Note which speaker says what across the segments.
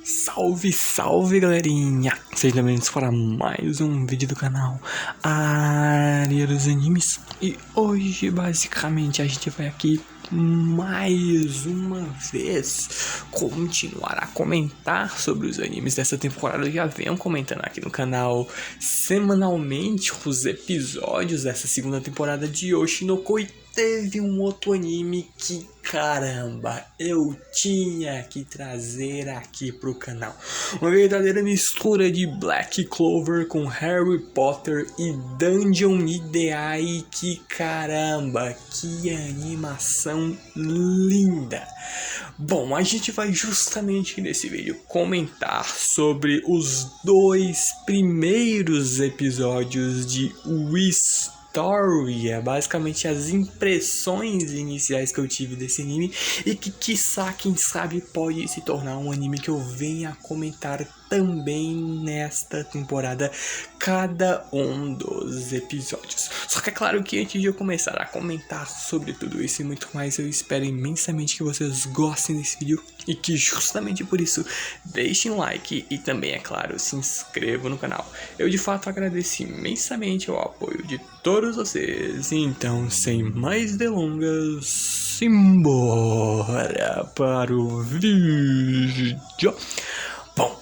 Speaker 1: Salve, salve galerinha! Sejam bem-vindos para mais um vídeo do canal Área dos Animes. E hoje basicamente a gente vai aqui mais uma vez continuar a comentar sobre os animes dessa temporada. Eu já venho comentando aqui no canal semanalmente os episódios dessa segunda temporada de Oshinoko. E teve um outro anime que, caramba, eu tinha que trazer aqui pro canal. Uma verdadeira mistura de Black Clover com Harry Potter e Dungeon Ideai. Que caramba, que animação linda! Bom, a gente vai justamente nesse vídeo comentar sobre os dois primeiros episódios de Storia, basicamente as impressões iniciais que eu tive desse anime e que, quiçá, quem sabe, pode se tornar um anime que eu venha a comentar também nesta temporada, cada um dos episódios. Só que é claro que antes de eu começar a comentar sobre tudo isso e muito mais, eu espero imensamente que vocês gostem desse vídeo e que justamente por isso deixem um like e também, é claro, se inscrevam no canal. Eu de fato agradeço imensamente o apoio de todos vocês. Então, sem mais delongas, simbora para o vídeo. Bom,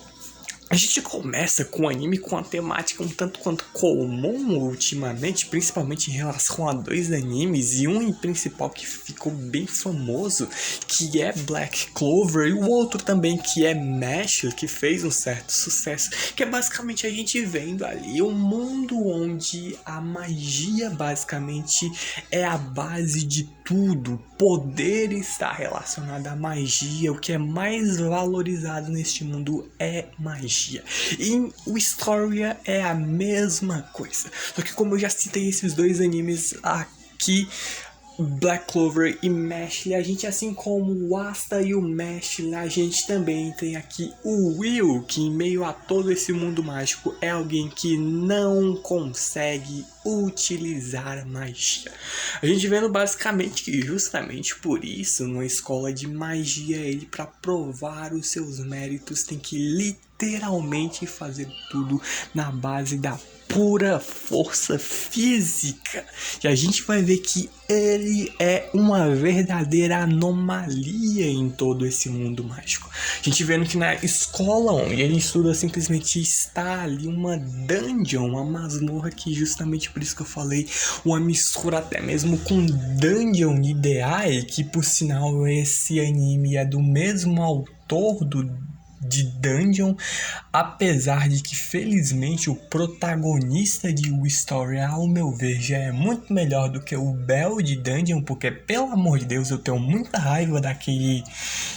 Speaker 1: a gente começa com um anime com a temática um tanto quanto comum ultimamente, principalmente em relação a dois animes, e um em principal que ficou bem famoso, que é Black Clover, e o outro também que é Mesh, que fez um certo sucesso, que é basicamente a gente vendo ali um mundo onde a magia basicamente é a base de tudo. Poder está relacionado à magia, o que é mais valorizado neste mundo é magia. E o Storia é a mesma coisa. Só que, como eu já citei esses dois animes aqui, Black Clover e Mesh, a gente, assim como o Asta e o Mesh, a gente também tem aqui o Will, que em meio a todo esse mundo mágico é alguém que não consegue utilizar magia. A gente vendo basicamente que justamente por isso, numa escola de magia, ele, para provar os seus méritos, tem que literalmente fazer tudo na base da pura força física. E a gente vai ver que ele é uma verdadeira anomalia em todo esse mundo mágico. A gente vendo que na escola onde ele estuda simplesmente está ali uma dungeon, uma masmorra, que justamente por isso que eu falei, uma mistura até mesmo com Dungeon Ideai, que por sinal esse anime é do mesmo autor de Dungeon, apesar de que felizmente o protagonista de Storia, ao meu ver, já é muito melhor do que o Bell de Dungeon, porque, pelo amor de Deus, eu tenho muita raiva daquele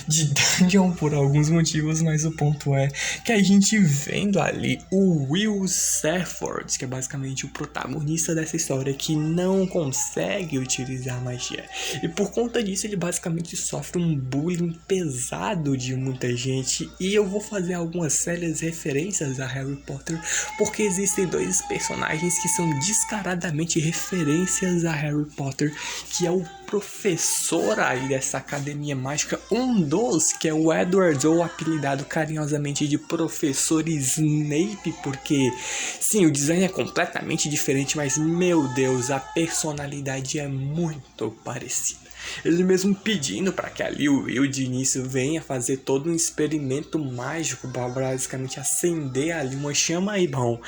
Speaker 1: de Dungeon por alguns motivos, mas o ponto é que a gente vendo ali o Will Safford, que é basicamente o protagonista dessa história, que não consegue utilizar magia, e por conta disso ele basicamente sofre um bullying pesado de muita gente. E eu vou fazer algumas sérias referências a Harry Potter, porque existem dois personagens que são descaradamente referências a Harry Potter, que é o professor aí dessa academia mágica, um dos, que é o Edward, ou apelidado carinhosamente de Professor Snape, porque sim, o design é completamente diferente, mas meu Deus, a personalidade é muito parecida. Ele mesmo pedindo para que ali o Will de início venha fazer todo um experimento mágico para basicamente acender ali uma chama. E bom,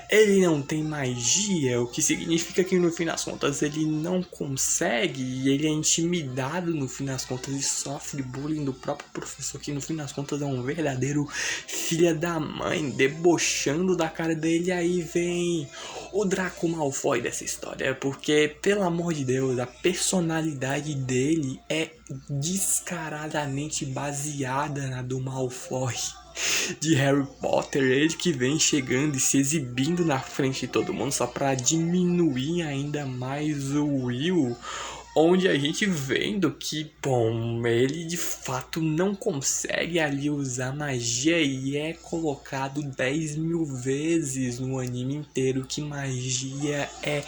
Speaker 1: ele não tem magia, o que significa que no fim das contas ele não consegue, e ele é intimidado no fim das contas e sofre bullying do próprio professor, que no fim das contas é um verdadeiro filho da mãe, debochando da cara dele. Aí vem o Draco Malfoy dessa história, porque, pelo amor de Deus, a personalidade dele é descaradamente baseada na do Malfoy de Harry Potter. Ele que vem chegando e se exibindo na frente de todo mundo só para diminuir ainda mais o Will, onde a gente vendo que, bom, ele de fato não consegue ali usar magia, e é colocado 10.000 vezes no anime inteiro que magia é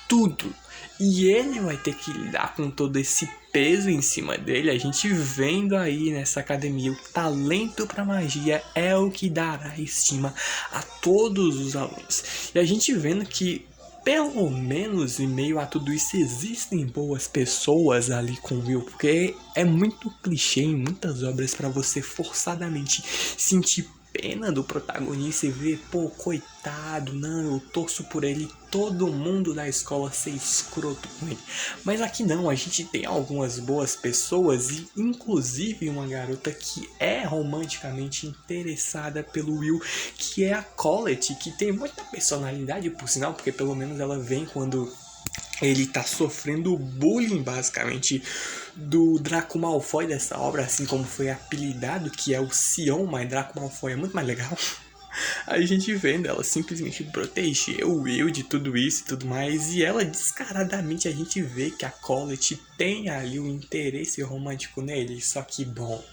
Speaker 1: tudo. E ele vai ter que lidar com todo esse peso em cima dele, a gente vendo aí nessa academia o talento para magia é o que dará estima a todos os alunos. E a gente vendo que pelo menos em meio a tudo isso existem boas pessoas ali com o Will, porque é muito clichê em muitas obras para você forçadamente sentir pena do protagonista e ver, pô, coitado, não, eu torço por ele, todo mundo da escola ser escroto com ele. Mas aqui não, a gente tem algumas boas pessoas e inclusive uma garota que é romanticamente interessada pelo Will, que é a Colette, que tem muita personalidade, por sinal, porque pelo menos ela vem quando ele tá sofrendo bullying, basicamente, do Draco Malfoy dessa obra, assim como foi apelidado, que é o Sion, mas Draco Malfoy é muito mais legal. A gente vendo ela simplesmente proteger o Will de tudo isso e tudo mais, e ela descaradamente a gente vê que a Colette tem ali um interesse romântico nele, só que bom...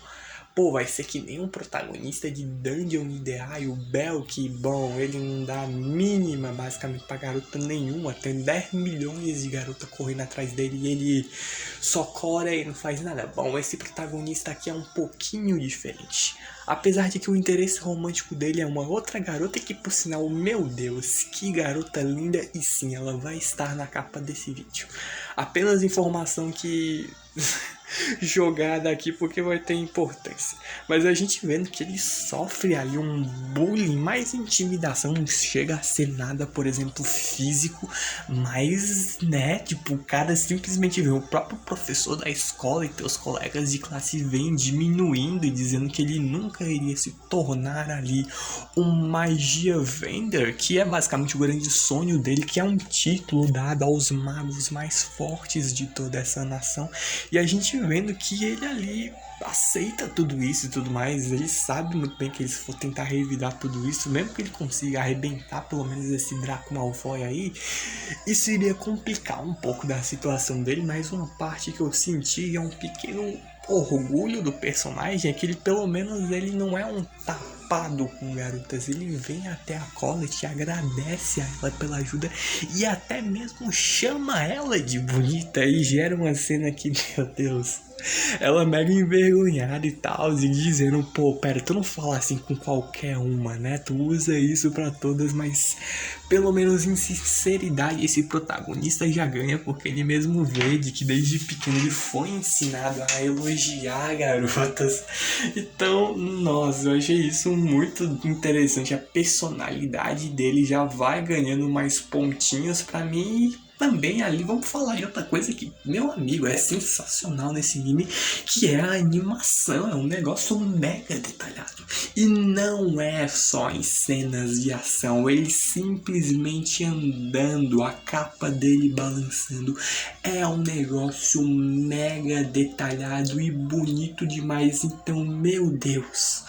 Speaker 1: Pô, vai ser que nem um protagonista de Dungeon Ideal, o Bell, que, bom, ele não dá a mínima, basicamente, pra garota nenhuma. Tem 10 milhões de garotas correndo atrás dele e ele só cora e não faz nada. Bom, esse protagonista aqui é um pouquinho diferente. Apesar de que o interesse romântico dele é uma outra garota que, por sinal, meu Deus, que garota linda. E sim, ela vai estar na capa desse vídeo. Apenas informação que... jogada aqui porque vai ter importância. Mas a gente vendo que ele sofre ali um bullying, mais intimidação, não chega a ser nada, por exemplo, físico, mas, né, tipo, o cara simplesmente vê o próprio professor da escola e teus colegas de classe vêm diminuindo e dizendo que ele nunca iria se tornar ali um magia vender, que é basicamente o grande sonho dele, que é um título dado aos magos mais fortes de toda essa nação. E a gente vendo que ele ali aceita tudo isso e tudo mais, ele sabe muito bem que ele, se for tentar revidar tudo isso, mesmo que ele consiga arrebentar pelo menos esse Draco Malfoy aí, isso iria complicar um pouco da situação dele. Mas uma parte que eu senti é um pequeno orgulho do personagem, é que ele pelo menos ele não é um tapado com garotas, ele vem até a Colette, agradece a ela pela ajuda e até mesmo chama ela de bonita, e gera uma cena que, meu Deus, ela mega envergonhada e tal, e dizendo, pô, pera, tu não fala assim com qualquer uma, né? Tu usa isso pra todas, mas pelo menos em sinceridade esse protagonista já ganha, porque ele mesmo vê de que desde pequeno ele foi ensinado a elogiar garotas. Então, nossa, eu achei isso muito interessante. A personalidade dele já vai ganhando mais pontinhos pra mim. Também ali, vamos falar de outra coisa que, meu amigo, é sensacional nesse anime, que é a animação. É um negócio mega detalhado. E não é só em cenas de ação, ele simplesmente andando, a capa dele balançando. É um negócio mega detalhado e bonito demais. Então, meu Deus,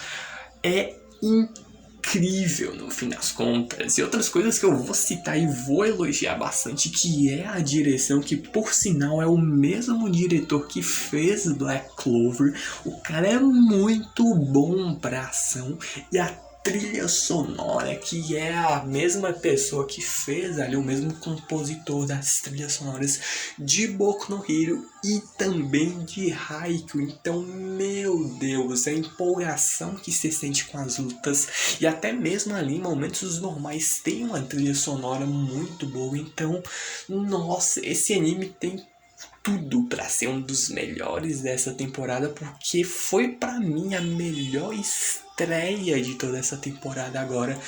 Speaker 1: é incrível no fim das contas. E outras coisas que eu vou citar e vou elogiar bastante, que é a direção, que por sinal é o mesmo diretor que fez Black Clover. O cara é muito bom pra ação. E a trilha sonora, que é a mesma pessoa que fez ali, o mesmo compositor das trilhas sonoras de Boku no Hero e também de Haikyuu. Então, meu Deus, a empolgação que se sente com as lutas, e até mesmo ali em momentos normais tem uma trilha sonora muito boa. Então, nossa, esse anime tem tudo para ser um dos melhores dessa temporada, porque foi para mim a melhor estreia de toda essa temporada agora.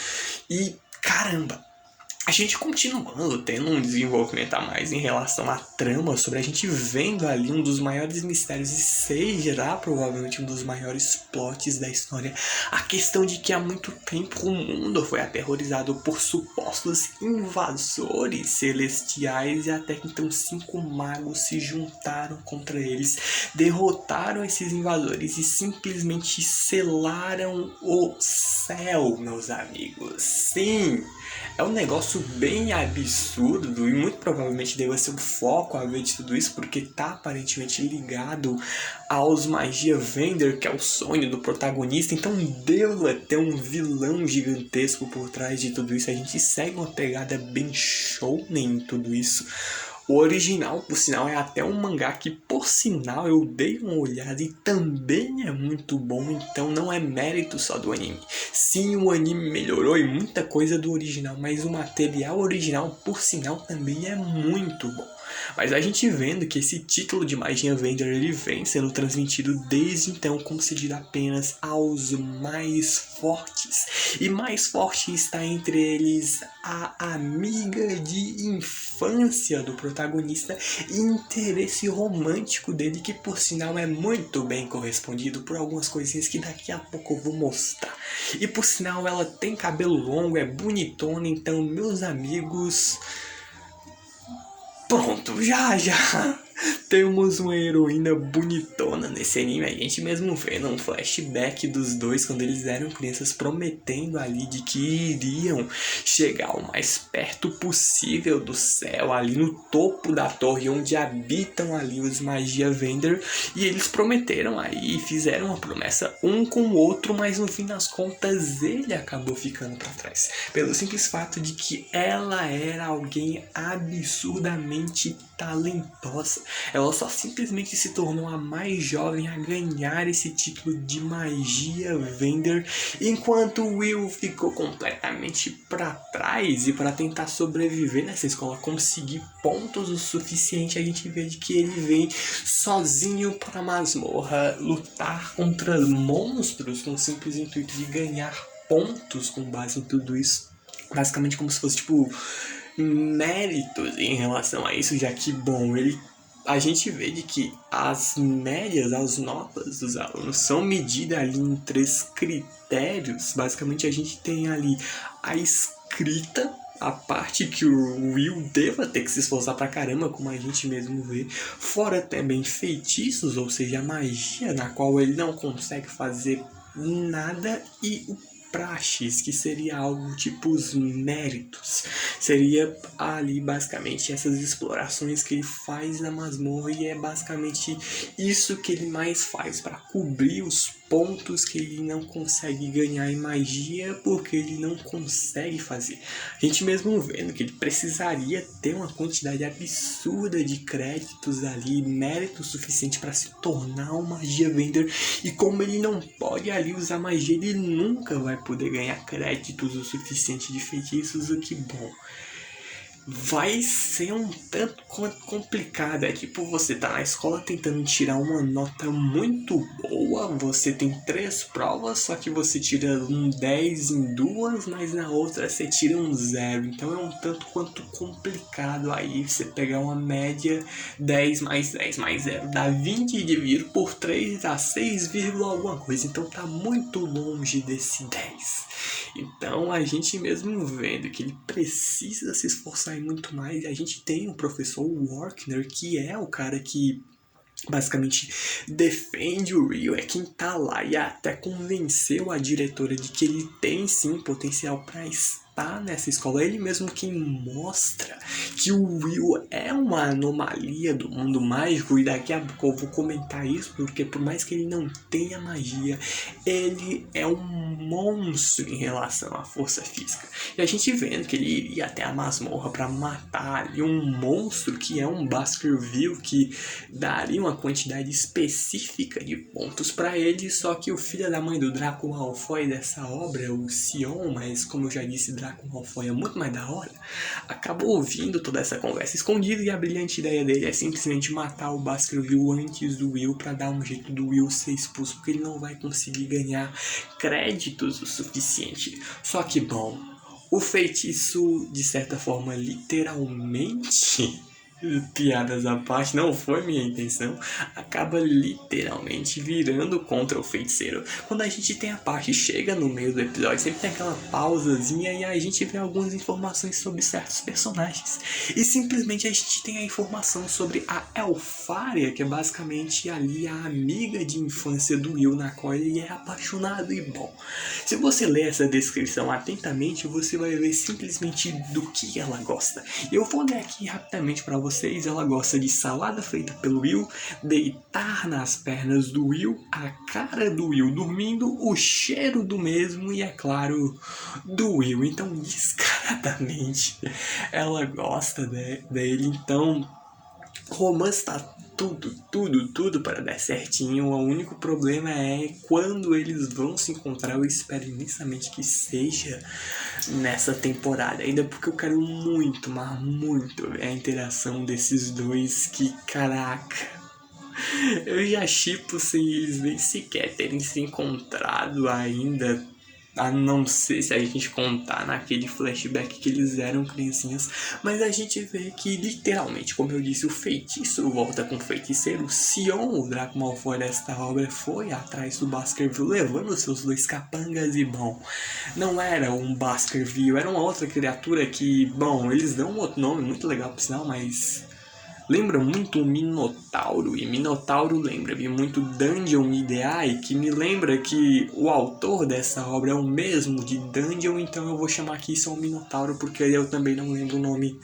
Speaker 1: E caramba, a gente continuando tendo um desenvolvimento a mais em relação à trama, sobre a gente vendo ali um dos maiores mistérios e será provavelmente um dos maiores plots da história. A questão de que há muito tempo o mundo foi aterrorizado por supostos invasores celestiais, e até que então 5 magos se juntaram contra eles, derrotaram esses invasores e simplesmente selaram o céu, meus amigos. Sim! É um negócio bem absurdo e muito provavelmente deve ser o foco a ver de tudo isso, porque tá aparentemente ligado aos magia vender, que é o sonho do protagonista. Então deu até um vilão gigantesco por trás de tudo isso. A gente segue uma pegada bem shounen em tudo isso. O original, por sinal, é até um mangá que, por sinal, eu dei uma olhada e também é muito bom, então não é mérito só do anime. Sim, o anime melhorou e muita coisa do original, mas o material original, por sinal, também é muito bom. Mas a gente vendo que esse título de Magia Vender ele vem sendo transmitido desde então concedido apenas aos mais fortes. E mais forte está entre eles a amiga de infância do protagonista e interesse romântico dele, que por sinal é muito bem correspondido por algumas coisinhas que daqui a pouco eu vou mostrar. E por sinal ela tem cabelo longo, é bonitona, então meus amigos... Pronto, já temos uma heroína bonitona nesse anime. A gente mesmo vendo um flashback dos dois quando eles eram crianças, prometendo ali de que iriam chegar o mais perto possível do céu, ali no topo da torre onde habitam ali os Magia Vender. E eles prometeram aí, fizeram uma promessa um com o outro, mas no fim das contas ele acabou ficando para trás. Pelo simples fato de que ela era alguém absurdamente talentosa. Ela só simplesmente se tornou a mais jovem a ganhar esse título de Magia Vender, enquanto Will ficou completamente para trás. E para tentar sobreviver nessa escola, conseguir pontos o suficiente, a gente vê de que ele vem sozinho para a masmorra lutar contra monstros com o simples intuito de ganhar pontos com base em tudo isso. Basicamente como se fosse tipo méritos em relação a isso, já que, bom, a gente vê de que as médias, as notas dos alunos são medidas ali em 3 critérios. Basicamente a gente tem ali a escrita, a parte que o Will deva ter que se esforçar pra caramba, como a gente mesmo vê, fora também feitiços, ou seja, a magia na qual ele não consegue fazer nada, e o praxes, que seria algo tipo os méritos. Seria ali basicamente essas explorações que ele faz na masmorra, e é basicamente isso que ele mais faz para cobrir os pontos que ele não consegue ganhar em magia, porque ele não consegue fazer. A gente mesmo vendo que ele precisaria ter uma quantidade absurda de créditos ali, mérito suficiente para se tornar um Magia Vender, e como ele não pode ali usar magia, ele nunca vai poder ganhar créditos o suficiente de feitiços, o que, bom, vai ser um tanto quanto complicado. É tipo, você tá na escola tentando tirar uma nota muito boa, você tem 3 provas, só que você tira um 10 em 2, mas na outra você tira um 0. Então é um tanto quanto complicado aí você pegar uma média 10 mais 10 mais 0 dá 20, e dividir por 3 dá 6, alguma coisa. Então tá muito longe desse 10. Então a gente mesmo vendo que ele precisa se esforçar muito mais. A gente tem o professor Walkner, que é o cara que basicamente defende o Rio, é quem tá lá e até convenceu a diretora de que ele tem sim potencial para estar nessa escola. Ele mesmo quem mostra que o Will é uma anomalia do mundo mágico, e daqui a pouco eu vou comentar isso, porque por mais que ele não tenha magia, ele é um monstro em relação à força física. E a gente vendo que ele iria até a masmorra para matar ali um monstro que é um Baskerville, que daria uma quantidade específica de pontos para ele, só que o filho da mãe do Draco Malfoy dessa obra, o Sion, mas como eu já disse, Draco Malfoy é muito mais da hora, acabou ouvindo toda essa conversa escondida, e a brilhante ideia dele é simplesmente matar o Baskerville antes do Will, para dar um jeito do Will ser expulso, porque ele não vai conseguir ganhar créditos o suficiente. Só que, bom, o feitiço, de certa forma, literalmente... piadas à parte, não foi minha intenção, acaba literalmente virando contra o feiticeiro. Quando a gente tem a parte, chega no meio do episódio, sempre tem aquela pausazinha e a gente vê algumas informações sobre certos personagens. E simplesmente a gente tem a informação sobre a Elfaria, que é basicamente ali a amiga de infância do Will, na qual ele é apaixonado. E bom, se você ler essa descrição atentamente, você vai ver simplesmente do que ela gosta. Eu vou ler aqui rapidamente para vocês, ela gosta de salada feita pelo Will, deitar nas pernas do Will, a cara do Will dormindo, o cheiro do mesmo e, é claro, do Will. Então, descaradamente, ela gosta dele. Então, romance tá tudo para dar certinho. O único problema é quando eles vão se encontrar. Eu espero imensamente que seja nessa temporada, ainda porque eu quero muito, mas muito ver a interação desses dois, que caraca, eu já shippo sem eles nem sequer terem se encontrado ainda, a não ser se a gente contar naquele flashback que eles eram criancinhas. Mas a gente vê que, literalmente, como eu disse, o feitiço volta com o feiticeiro. O Sion, o Draco Malfoy desta obra, foi atrás do Baskerville, levando seus dois capangas. E, bom, não era um Baskerville, era uma outra criatura que, bom, eles dão um outro nome muito legal por sinal, mas lembra muito o Minotauro, e Minotauro lembra-me muito Dungeon Ideae, que me lembra que o autor dessa obra é o mesmo de Dungeon, então eu vou chamar aqui só o Minotauro, porque eu também não lembro o nome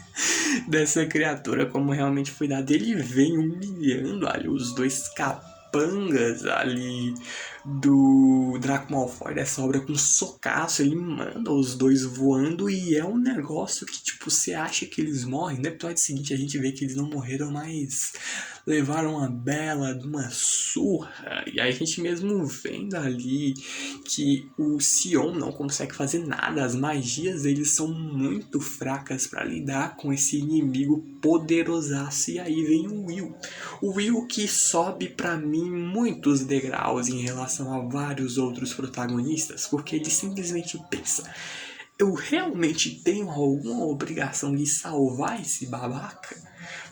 Speaker 1: dessa criatura, como realmente foi dado. Ele vem humilhando ali os dois capangas ali do Draco Malfoy dessa obra com um socaço. Ele manda os dois voando e é um negócio que, tipo, você acha que eles morrem. No episódio seguinte a gente vê que eles não morreram, mas levaram uma bela de uma surra. E a gente mesmo vendo ali que o Sion não consegue fazer nada. As magias deles são muito fracas para lidar com esse inimigo poderosaço. E aí vem o Will. O Will que sobe para mim muitos degraus em relação a vários outros protagonistas, porque ele simplesmente pensa: eu realmente tenho alguma obrigação de salvar esse babaca?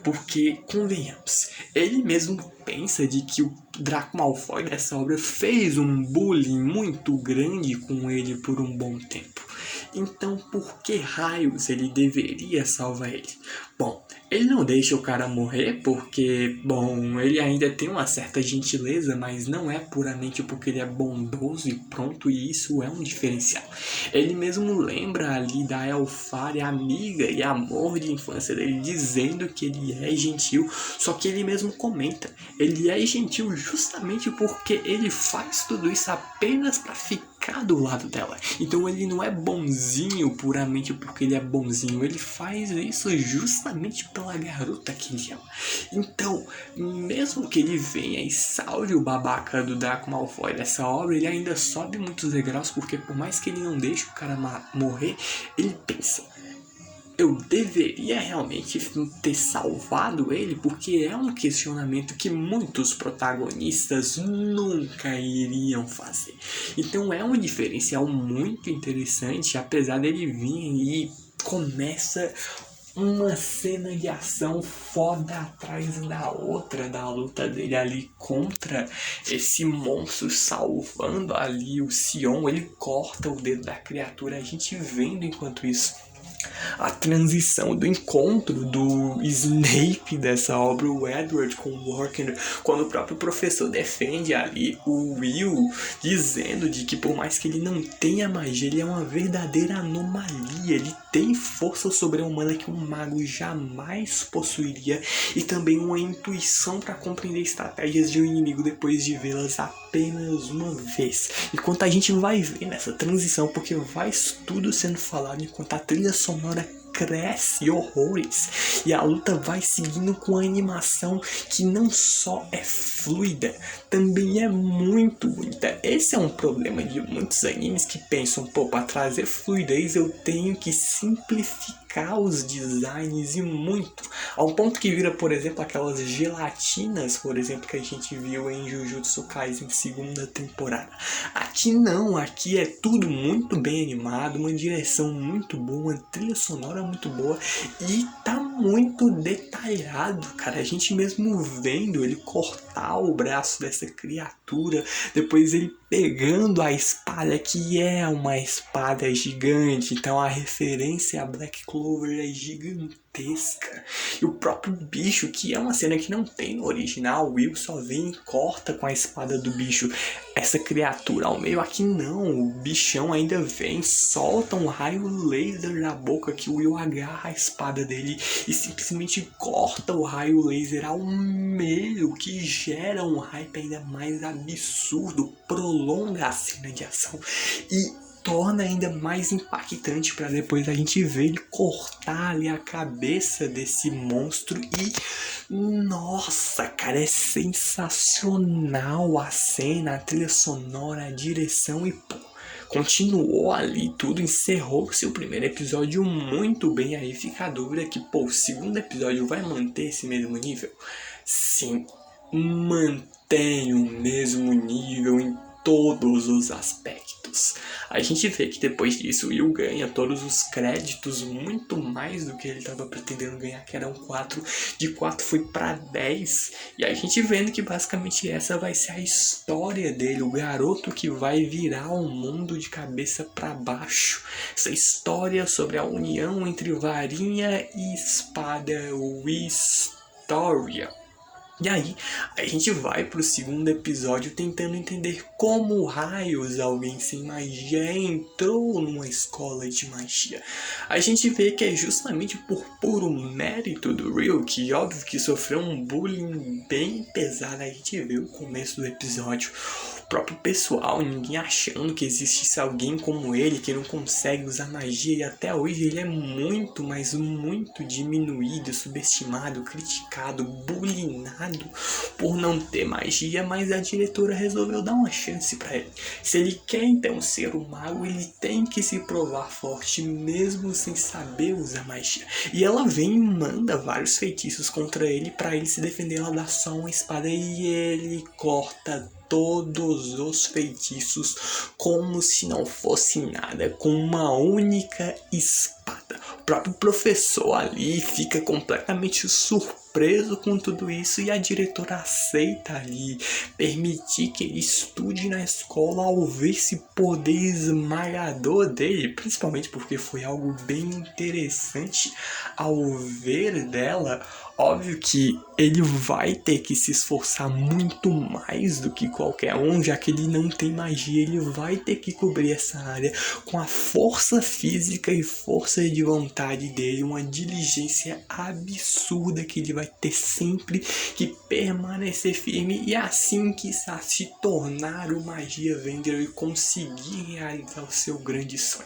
Speaker 1: Porque, convenhamos, ele mesmo pensa de que o Draco Malfoy dessa obra fez um bullying muito grande com ele por um bom tempo. Então, por que raios ele deveria salvar ele? Bom, ele não deixa o cara morrer porque, bom, ele ainda tem uma certa gentileza, mas não é puramente porque ele é bondoso e pronto, e isso é um diferencial. Ele mesmo lembra ali da Elfária, amiga e amor de infância dele, dizendo que ele é gentil, só que ele mesmo comenta, ele é gentil justamente porque ele faz tudo isso apenas para ficar do lado dela. Então ele não é bonzinho puramente porque ele é bonzinho, ele faz isso justamente pela garota que ele ama. Então, mesmo que ele venha e salve o babaca do Draco Malfoy dessa obra, ele ainda sobe muitos degraus, porque por mais que ele não deixe o cara morrer, ele pensa: eu deveria realmente ter salvado ele, porque é um questionamento que muitos protagonistas nunca iriam fazer. Então é um diferencial muito interessante, apesar dele vir e começa uma cena de ação foda atrás da outra, da luta dele ali contra esse monstro, salvando ali o Sion. Ele corta o dedo da criatura, a gente vendo enquanto isso a transição do encontro do Snape dessa obra, o Edward, com o Workender, quando o próprio professor defende ali o Will, dizendo de que por mais que ele não tenha magia, ele é uma verdadeira anomalia, ele tem força sobre-humana que um mago jamais possuiria, e também uma intuição para compreender estratégias de um inimigo depois de vê-las apenas uma vez. Enquanto a gente vai ver nessa transição, porque vai tudo sendo falado enquanto a trilha sonora cresce horrores e a luta vai seguindo com a animação que não só é fluida, também é muito bonita. Esse é um problema de muitos animes que pensam: pô, para trazer fluidez eu tenho que simplificar os designs, e muito, ao ponto que vira, por exemplo, aquelas gelatinas, por exemplo, que a gente viu em Jujutsu Kaisen segunda temporada. Aqui não, aqui é tudo muito bem animado, uma direção muito boa, uma trilha sonora muito boa e tá muito detalhado, cara. A gente mesmo vendo ele cortar o braço dessa criatura, depois ele pegando a espada, que é uma espada gigante, então a referência a Black Clover é gigantesca. gigantesca. E o próprio bicho, que é uma cena que não tem no original, o Will só vem e corta com a espada do bicho essa criatura ao meio. Aqui não, o bichão ainda vem, solta um raio laser na boca que o Will agarra a espada dele e simplesmente corta o raio laser ao meio, que gera um hype ainda mais absurdo, prolonga a cena de ação e torna ainda mais impactante para depois a gente ver ele cortar ali a cabeça desse monstro e nossa, cara, é sensacional a cena, a trilha sonora, a direção e pô, continuou ali tudo, encerrou-se o primeiro episódio muito bem. Aí fica a dúvida que, pô, o segundo episódio vai manter esse mesmo nível? Sim, mantém o mesmo nível em todos os aspectos. A gente vê que depois disso o Will ganha todos os créditos, muito mais do que ele estava pretendendo ganhar, que eram 4. De 4 foi para 10. E a gente vendo que basicamente essa vai ser a história dele, o garoto que vai virar o mundo de cabeça para baixo. Essa história sobre a união entre varinha e espada, o Historia. E aí, a gente vai pro segundo episódio tentando entender como raios alguém sem magia entrou numa escola de magia. A gente vê que é justamente por puro mérito do Will, que óbvio que sofreu um bullying bem pesado. A gente vê o começo do episódio, o próprio pessoal, ninguém achando que existisse alguém como ele, que não consegue usar magia, e até hoje ele é muito, mas muito diminuído, subestimado, criticado, bullyingado por não ter magia, mas a diretora resolveu dar uma chance pra ele. Se ele quer então ser um mago, ele tem que se provar forte mesmo sem saber usar magia. E ela vem e manda vários feitiços contra ele pra ele se defender. Ela dá só uma espada e ele corta todos os feitiços como se não fosse nada, com uma única espada. O próprio professor ali fica completamente surpreso com tudo isso e a diretora aceita ali permitir que ele estude na escola ao ver esse poder esmagador dele, principalmente porque foi algo bem interessante ao ver dela. Óbvio que ele vai ter que se esforçar muito mais do que qualquer um, já que ele não tem magia. Ele vai ter que cobrir essa área com a força física e força de vontade dele, uma diligência absurda que ele vai ter sempre que permanecer firme e assim quiçá se tornar o Magia Vender e conseguir realizar o seu grande sonho.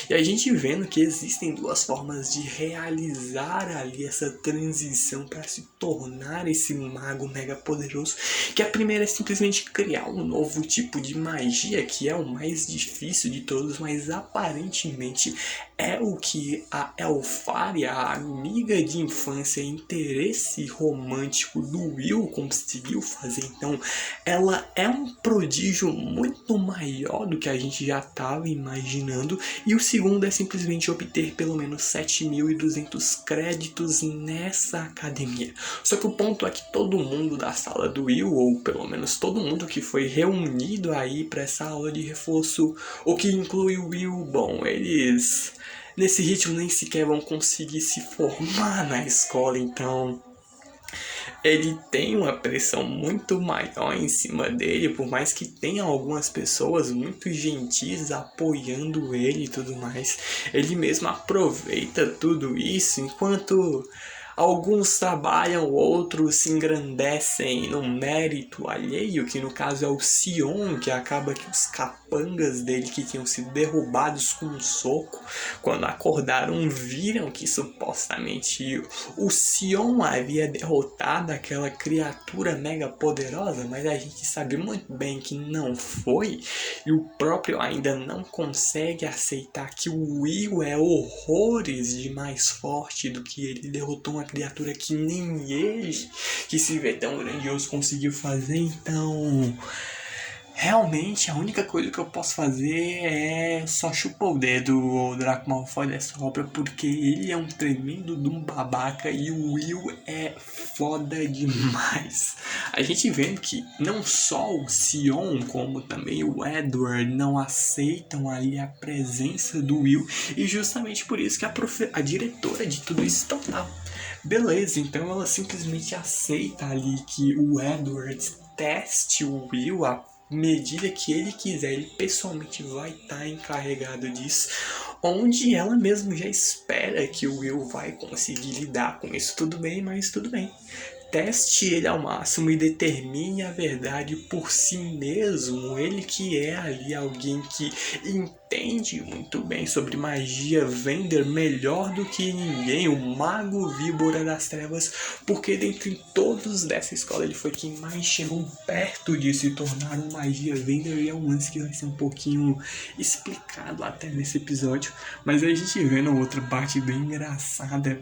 Speaker 1: E a gente vendo que existem duas formas de realizar ali essa transição para se tornar esse mago mega poderoso, que a primeira é simplesmente criar um novo tipo de magia, que é o mais difícil de todos, mas aparentemente é o que a Elfaria, a amiga de infância, interesse romântico do Will, conseguiu fazer. Então ela é um prodígio muito maior do que a gente já estava imaginando. E o segundo é simplesmente obter pelo menos 7.200 créditos nessa academia. Só que o ponto é que todo mundo da sala do Will, ou pelo menos todo mundo que foi reunido aí para essa aula de reforço, o que inclui o Will, bom, eles nesse ritmo nem sequer vão conseguir se formar na escola. Então ele tem uma pressão muito maior em cima dele, por mais que tenha algumas pessoas muito gentis apoiando ele e tudo mais. Ele mesmo aproveita tudo isso, enquanto alguns trabalham, outros se engrandecem no mérito alheio, que no caso é o Sion, que acaba que os capangas dele que tinham sido derrubados com um soco, quando acordaram, viram que supostamente o Sion havia derrotado aquela criatura mega poderosa, mas a gente sabe muito bem que não foi, e o próprio ainda não consegue aceitar que o Will é horrores de mais forte do que ele, derrotou uma criatura que nem ele, que se vê tão grandioso, conseguiu fazer. Então Realmente, a única coisa que eu posso fazer é só chupar o dedo o Draco Malfoy dessa obra, porque ele é um tremendo de um babaca e o Will é foda demais. A gente vendo que não só o Sion, como também o Edward não aceitam ali a presença do Will, e justamente por isso que a diretora de tudo isso está lá. Beleza, então ela simplesmente aceita ali que o Edward teste o Will a medida que ele quiser, ele pessoalmente vai estar encarregado disso, onde ela mesmo já espera que o Will vai conseguir lidar com isso. Tudo bem, mas tudo bem. Teste ele ao máximo e determine a verdade por si mesmo. Ele que é ali alguém que entende muito bem sobre magia, Vender melhor do que ninguém, o mago víbora das trevas, porque dentre todos dessa escola ele foi quem mais chegou perto de se tornar um magia Vender, e é um lance que vai ser um pouquinho explicado até nesse episódio. Mas a gente vendo outra parte bem engraçada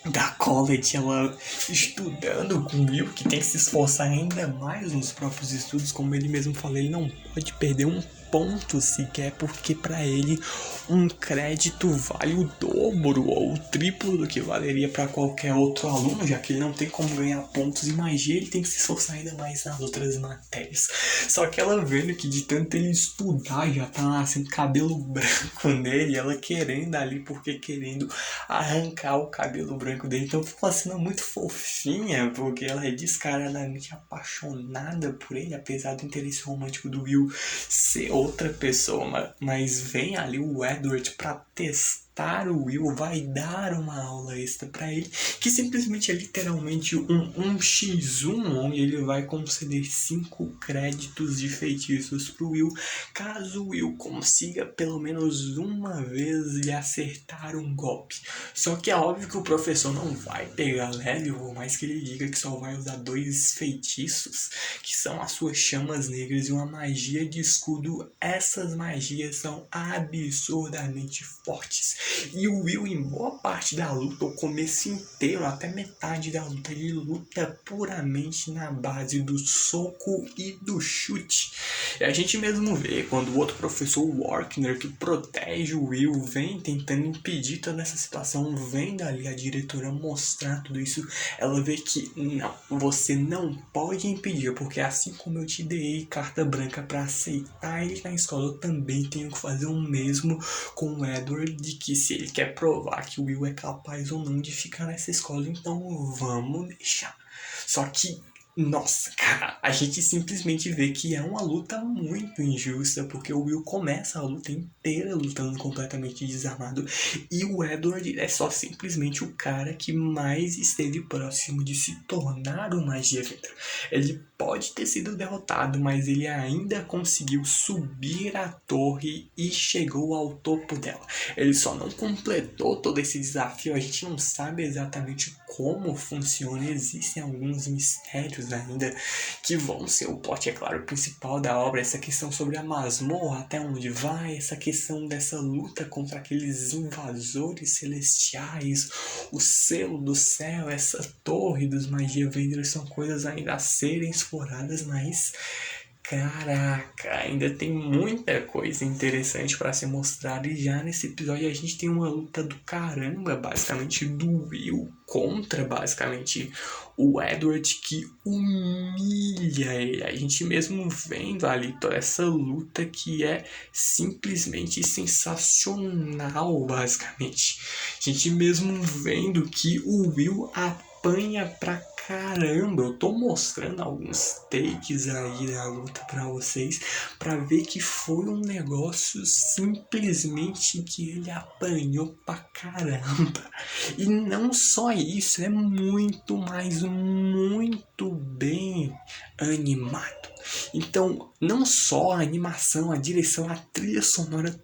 Speaker 1: da College, ela estudando com o Will, que tem que se esforçar ainda mais nos próprios estudos, como ele mesmo falou, ele não pode perder um ponto sequer, porque para ele um crédito vale o dobro ou o triplo do que valeria para qualquer outro aluno, já que ele não tem como ganhar pontos em magia, ele tem que se esforçar ainda mais nas outras matérias. Só que ela vendo que de tanto ele estudar já tá nascendo cabelo branco nele, ela querendo ali, porque querendo arrancar o cabelo branco dele. Então ficou uma cena muito fofinha, porque ela é descaradamente apaixonada por ele, apesar do interesse romântico do Will ser outra pessoa, mas vem ali o Edward pra testar o Will, vai dar uma aula extra pra ele, que simplesmente é literalmente um 1x1, onde ele vai conceder 5 créditos de feitiços pro Will, caso o Will consiga pelo menos uma vez lhe acertar um golpe. Só que é óbvio que o professor não vai pegar leve, por mais que ele diga que só vai usar 2 feitiços, que são as suas chamas negras e uma magia de escudo. Essas magias são absurdamente fortes. E o Will, em boa parte da luta, o começo inteiro, até metade da luta, ele luta puramente na base do soco e do chute. E a gente mesmo vê quando o outro professor, o Warkner, que protege o Will, vem tentando impedir toda essa situação, vendo ali a diretora mostrar tudo isso, ela vê que não, você não pode impedir, porque assim como eu te dei carta branca para aceitar ele na escola, eu também tenho que fazer o mesmo com o Edward, de que se ele quer provar que o Will é capaz ou não de ficar nessa escola, então vamos deixar. Só que nossa, cara, a gente simplesmente vê que é uma luta muito injusta, porque o Will começa a luta inteira lutando completamente desarmado, e o Edward é só simplesmente o cara que mais esteve próximo de se tornar um magia Vender. Ele pode ter sido derrotado, mas ele ainda conseguiu subir a torre e chegou ao topo dela. Ele só não completou todo esse desafio, a gente não sabe exatamente como funciona, existem alguns mistérios ainda que vão ser o plot, é claro, principal da obra, essa questão sobre a masmorra, até onde vai, essa questão dessa luta contra aqueles invasores celestiais, o selo do céu, essa torre dos magia Vendors, são coisas ainda a serem exploradas, mas caraca, ainda tem muita coisa interessante para ser mostrada, e já nesse episódio a gente tem uma luta do caramba, basicamente, do Will contra, basicamente, o Edward, que humilha ele. A gente mesmo vendo ali toda essa luta que é simplesmente sensacional, basicamente. A gente mesmo vendo que o Will apanha pra caramba. Eu tô mostrando alguns takes aí da luta pra vocês, pra ver que foi um negócio simplesmente que ele apanhou pra caramba. E não só isso, é muito, mas muito bem animado. Então, não só a animação, a direção, a trilha sonora,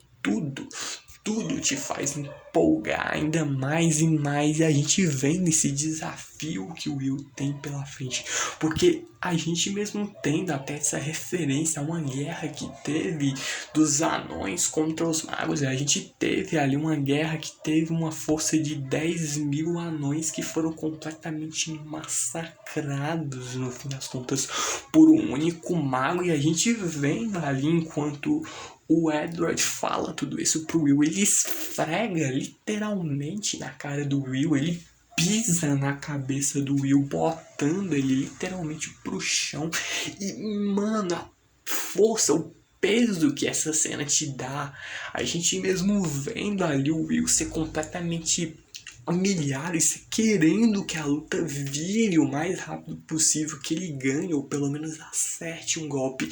Speaker 1: tudo te faz empolgar ainda mais e mais, e a gente vem nesse desafio que o Will tem pela frente, porque a gente mesmo tendo até essa referência a uma guerra que teve dos anões contra os magos, a gente teve ali uma guerra que teve uma força de 10.000 anões que foram completamente massacrados no fim das contas por um único mago, e a gente vendo ali enquanto o Edward fala tudo isso pro Will, ele esfrega literalmente na cara do Will, ele pisa na cabeça do Will, botando ele literalmente pro chão. E, mano, a força, o peso que essa cena te dá, a gente mesmo vendo ali o Will ser completamente humilhado e querendo que a luta vire o mais rápido possível, que ele ganhe ou pelo menos acerte um golpe.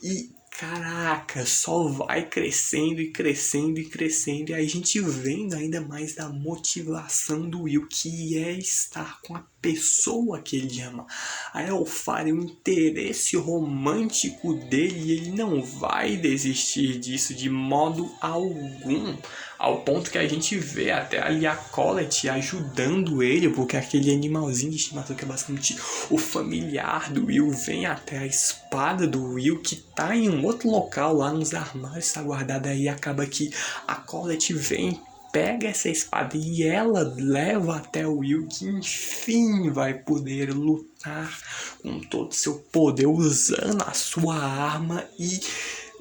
Speaker 1: E caraca, só vai crescendo e crescendo e crescendo, e aí a gente vendo ainda mais da motivação do Will, que é estar com a pessoa que ele ama. A Elfari, o interesse romântico dele, e ele não vai desistir disso de modo algum, ao ponto que a gente vê até ali a Colette ajudando ele, porque aquele animalzinho de estimação que é basicamente o familiar do Will vem até a espada do Will, que tá em um outro local lá nos armários, está guardada aí, acaba que a Colette vem, pega essa espada e ela leva até o Will, que enfim vai poder lutar com todo o seu poder usando a sua arma. E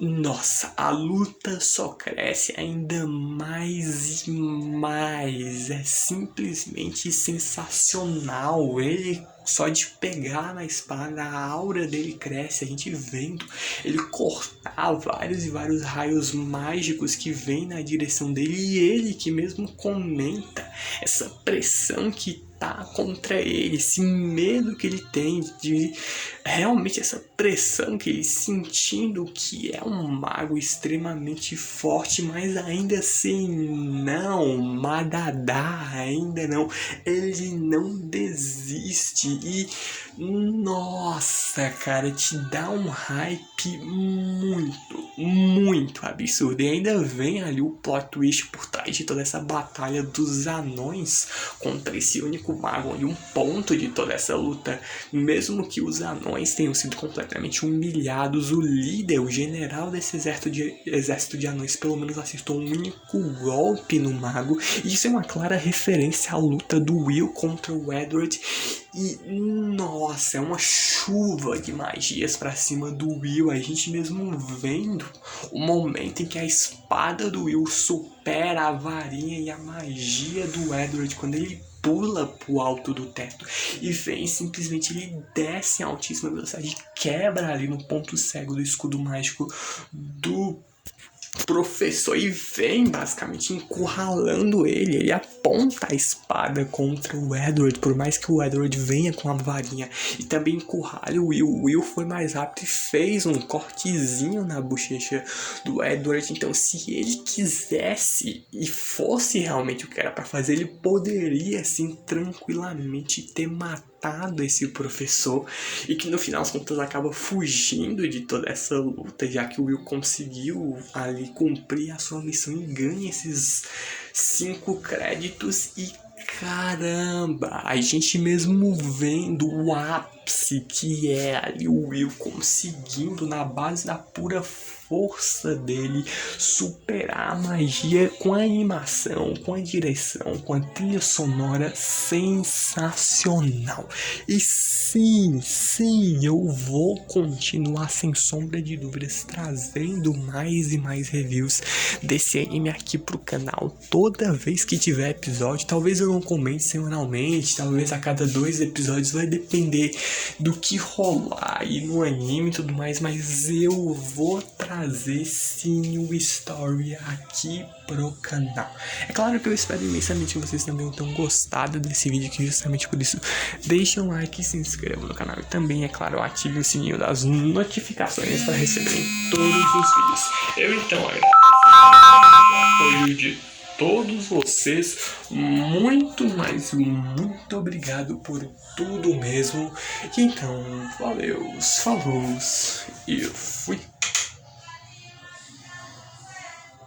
Speaker 1: nossa, a luta só cresce ainda mais e mais, é simplesmente sensacional. Ele só de pegar na espada, a aura dele cresce, a gente vendo ele cortar vários e vários raios mágicos que vêm na direção dele, e ele que mesmo comenta essa pressão que tá contra ele, esse medo que ele tem de realmente essa pressão que ele sentindo que é um mago extremamente forte, mas ainda assim não, Madadá, ainda não, ele não desiste. E nossa, cara, te dá um hype muito absurdo. E ainda vem ali o plot twist por trás de toda essa batalha dos anões contra esse único mago, e um ponto de toda essa luta, mesmo que os anões tenham sido completamente humilhados, o líder, o general desse exército de anões, pelo menos acertou um único golpe no mago. E isso é uma clara referência à luta do Will contra o Edward. E nossa, é uma chuva de magias pra cima do Will, a gente mesmo vendo o momento em que a espada do Will supera a varinha e a magia do Edward, quando ele pula pro alto do teto e vem, simplesmente ele desce em altíssima velocidade, quebra ali no ponto cego do escudo mágico do professor e vem basicamente encurralando ele. Ele aponta a espada contra o Edward, por mais que o Edward venha com a varinha, e também encurrala o Will. O Will foi mais rápido e fez um cortezinho na bochecha do Edward. Então, se ele quisesse e fosse realmente o que era para fazer, ele poderia assim tranquilamente ter matado esse professor, e que no final das contas acaba fugindo de toda essa luta, já que o Will conseguiu ali cumprir a sua missão e ganha esses 5 créditos. E caramba, a gente mesmo vendo o ápice que é ali o Will conseguindo, na base da pura força dele, superar a magia com a animação, com a direção, com a trilha sonora sensacional. E sim, eu vou continuar sem sombra de dúvidas trazendo mais e mais reviews desse anime aqui pro canal. Toda vez que tiver episódio, talvez eu não comente semanalmente, talvez a cada 2 episódios, vai depender do que rolar aí no anime e tudo mais, mas eu vou trazer sim o story aqui pro canal. É claro que eu espero imensamente que vocês também tenham gostado desse vídeo aqui, justamente por isso deixem um like e se inscrevam no canal, e também, é claro, ative o sininho das notificações para receberem todos os vídeos. Eu então agradeço o apoio de todos vocês, muito muito obrigado por tudo mesmo. Então, valeu, falou e fui.